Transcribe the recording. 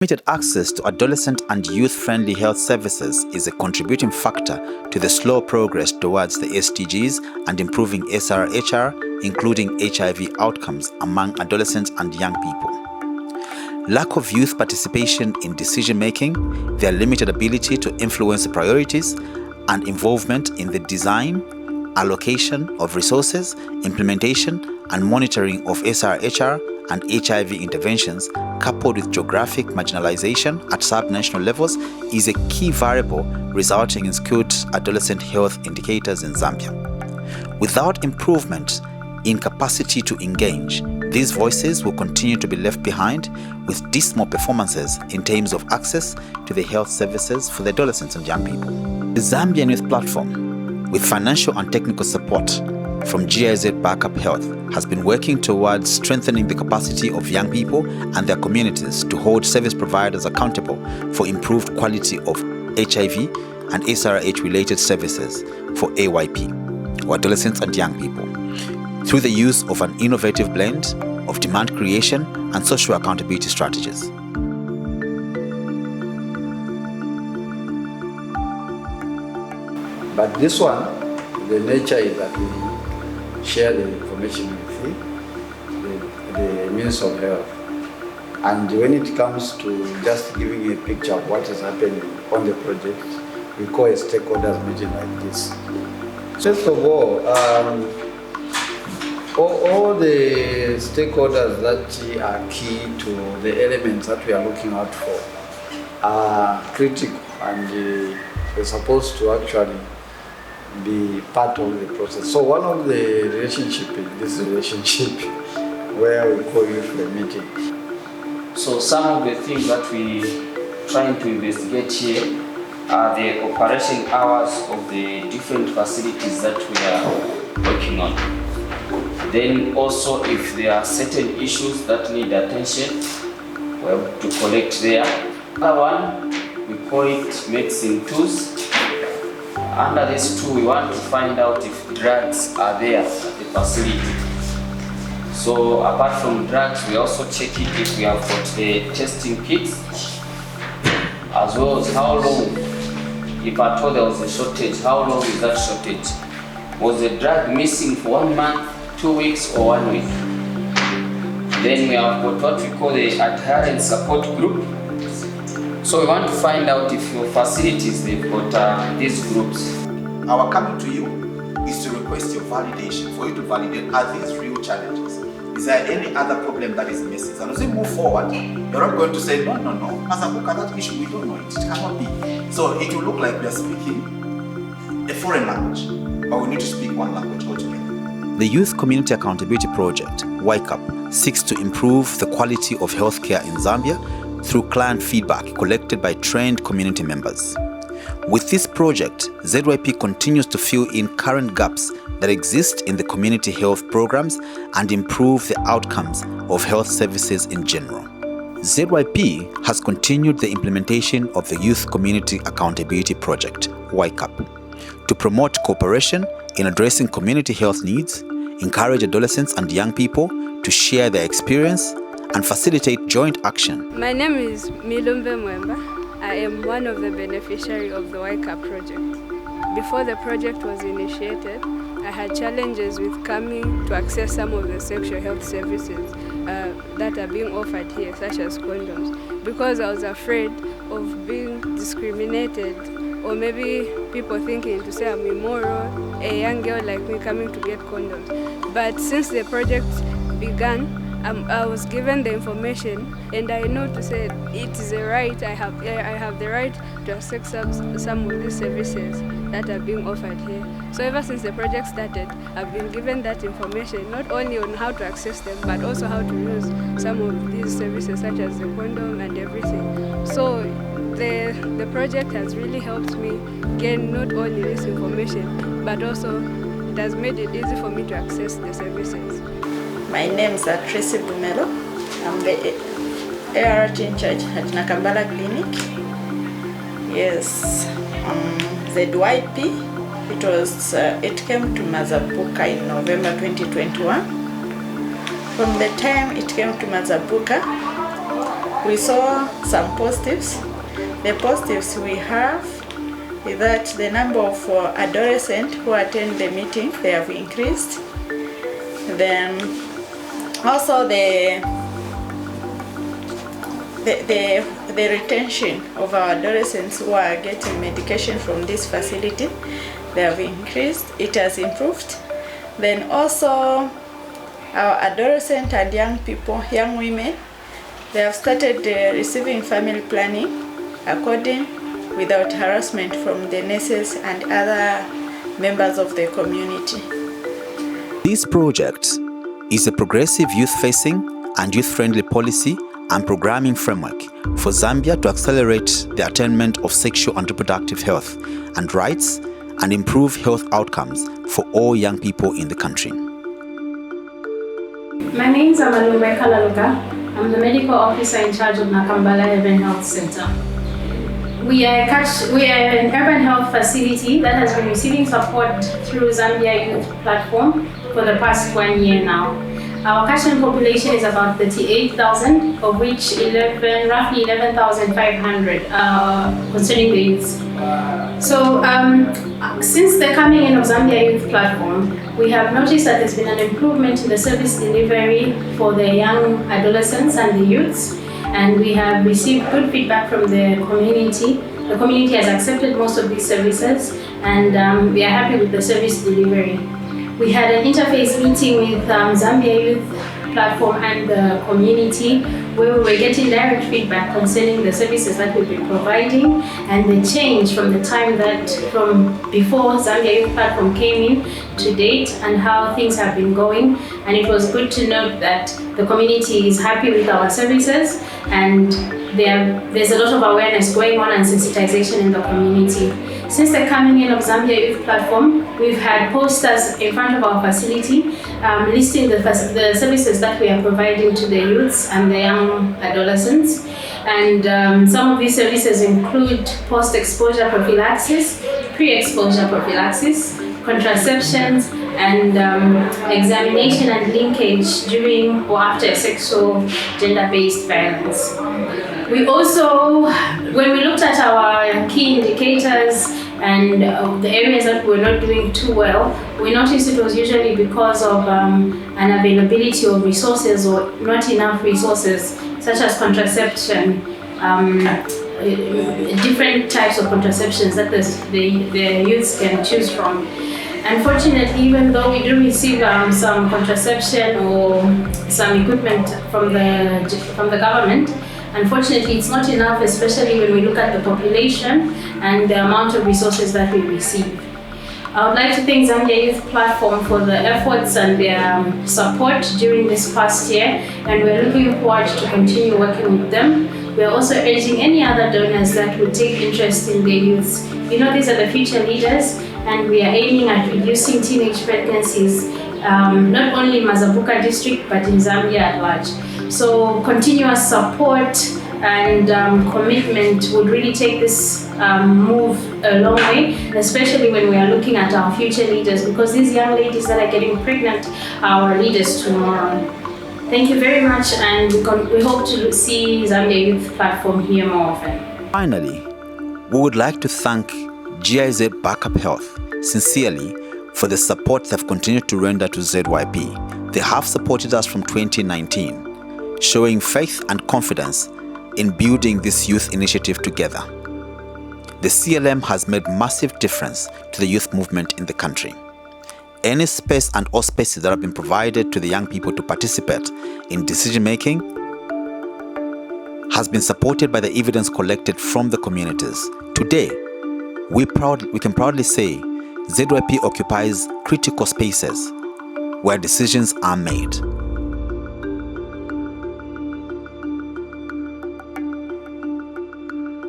Limited access to adolescent and youth-friendly health services is a contributing factor to the slow progress towards the SDGs and improving SRHR, including HIV outcomes among adolescents and young people. Lack of youth participation in decision-making, their limited ability to influence priorities, and involvement in the design, allocation of resources, implementation, and monitoring of SRHR and HIV interventions, coupled with geographic marginalization at subnational levels, is a key variable resulting in skewed adolescent health indicators in Zambia. Without improvement in capacity to engage, these voices will continue to be left behind with dismal performances in terms of access to the health services for the adolescents and young people. The Zambian Youth Platform, with financial and technical support from GIZ Backup Health, has been working towards strengthening the capacity of young people and their communities to hold service providers accountable for improved quality of HIV and SRH-related services for AYP, or adolescents and young people, through the use of an innovative blend of demand creation and social accountability strategies. But this one, the nature is that we share the information with the Minister of Health. And when it comes to just giving a picture of what is happening on the project, we call a stakeholders meeting like this. First of all the stakeholders that are key to the elements that we are looking out for are critical, and they're supposed to actually be part of the process. So one of the relationship is this relationship where we call you for a meeting. So some of the things that we trying to investigate here are the operation hours of the different facilities that we are working on. Then also if there are certain issues that need attention, we have to collect there. Another one, we call it medicine tools. Under this tool, we want to find out if drugs are there at the facility. So apart from drugs, we also check it if we have got the testing kits, as well as how long, if at all there was a shortage, how long is that shortage? Was the drug missing for 1 month, 2 weeks, or 1 week? Then we have got what we call the adherence support group. So we want to find out if your facilities, they've got these groups. Our coming to you is to request your validation, for you to validate, are these real challenges? Is there any other problem that is missing? And as we move forward, you're not going to say, no, as a book at that issue, we don't know it cannot be. So it will look like we are speaking a foreign language, but we need to speak one language altogether. The Youth Community Accountability Project, Y-PAC, seeks to improve the quality of healthcare in Zambia through client feedback collected by trained community members. With this project, ZYP continues to fill in current gaps that exist in the community health programs and improve the outcomes of health services in general. ZYP has continued the implementation of the Youth Community Accountability Project, Y-PAC, to promote cooperation in addressing community health needs, encourage adolescents and young people to share their experience, and facilitate joint action. My name is Milumbe Mwemba. I am one of the beneficiaries of the Y-PAC project. Before the project was initiated, I had challenges with coming to access some of the sexual health services that are being offered here, such as condoms, because I was afraid of being discriminated, or maybe people thinking to say I'm immoral, a young girl like me coming to get condoms. But since the project began, I was given the information, and I know to say it is a right. I have the right to access some of these services that are being offered here. So ever since the project started, I've been given that information, not only on how to access them, but also how to use some of these services, such as the condom and everything. So the project has really helped me gain not only this information, but also it has made it easy for me to access the services. My name is Tracy Bumelo. I'm the ART in charge at Nakambala Clinic. Yes, ZYP. It came to Mazabuka in November 2021. From the time it came to Mazabuka, we saw some positives. The positives we have is that the number of adolescents who attend the meeting, they have increased. Then also the retention of our adolescents who are getting medication from this facility, they have increased. It has improved. Then also our adolescent and young people, young women, they have started receiving family planning according without harassment from the nurses and other members of the community. This project is a progressive youth-facing and youth-friendly policy and programming framework for Zambia to accelerate the attainment of sexual and reproductive health and rights and improve health outcomes for all young people in the country. My name is Unwavering. I'm the medical officer in charge of Unwavering Health Center. We are an urban health facility that has been receiving support through Zambia Youth Platform for the past 1 year now. Our catchment population is about 38,000, of which roughly 11,500 concerning the youths. So since the coming in of Zambia Youth Platform, we have noticed that there's been an improvement in the service delivery for the young adolescents and the youths, and we have received good feedback from the community. The community has accepted most of these services, and we are happy with the service delivery. We had an interface meeting with Zambia Youth Platform and the community, where we were getting direct feedback concerning the services that we've been providing and the change from the time from before Zambia Youth Platform came in to date and how things have been going. And it was good to note that the community is happy with our services, and there's a lot of awareness going on and sensitization in the community. Since the coming in of Zambia Youth Platform, we've had posters in front of our facility listing the services that we are providing to the youths and the young adolescents. And some of these services include post-exposure prophylaxis, pre-exposure prophylaxis, contraceptions, and examination and linkage during or after sexual gender-based violence. We also, when we looked at our key indicators and the areas that were not doing too well, we noticed it was usually because of unavailability of resources or not enough resources, such as contraception, different types of contraceptions that the youths can choose from. Unfortunately, even though we do receive some contraception or some equipment from the government, unfortunately it's not enough, especially when we look at the population and the amount of resources that we receive. I would like to thank Zambia Youth Platform for the efforts and their support during this past year, and we're looking forward to continue working with them. We're also urging any other donors that would take interest in the youths. You know, these are the future leaders, and we are aiming at reducing teenage pregnancies, not only in Mazabuka district, but in Zambia at large. So continuous support and commitment would really take this move a long way, especially when we are looking at our future leaders, because these young ladies that are getting pregnant are our leaders tomorrow. Thank you very much, and we hope to see Zambia Youth Platform here more often. Finally, we would like to thank GIZ Backup Health sincerely for the support they've continued to render to ZYP. They have supported us from 2019, showing faith and confidence in building this youth initiative together. The CLM has made massive difference to the youth movement in the country. Any space and or spaces that have been provided to the young people to participate in decision making has been supported by the evidence collected from the communities. Today, we can proudly say ZYP occupies critical spaces where decisions are made.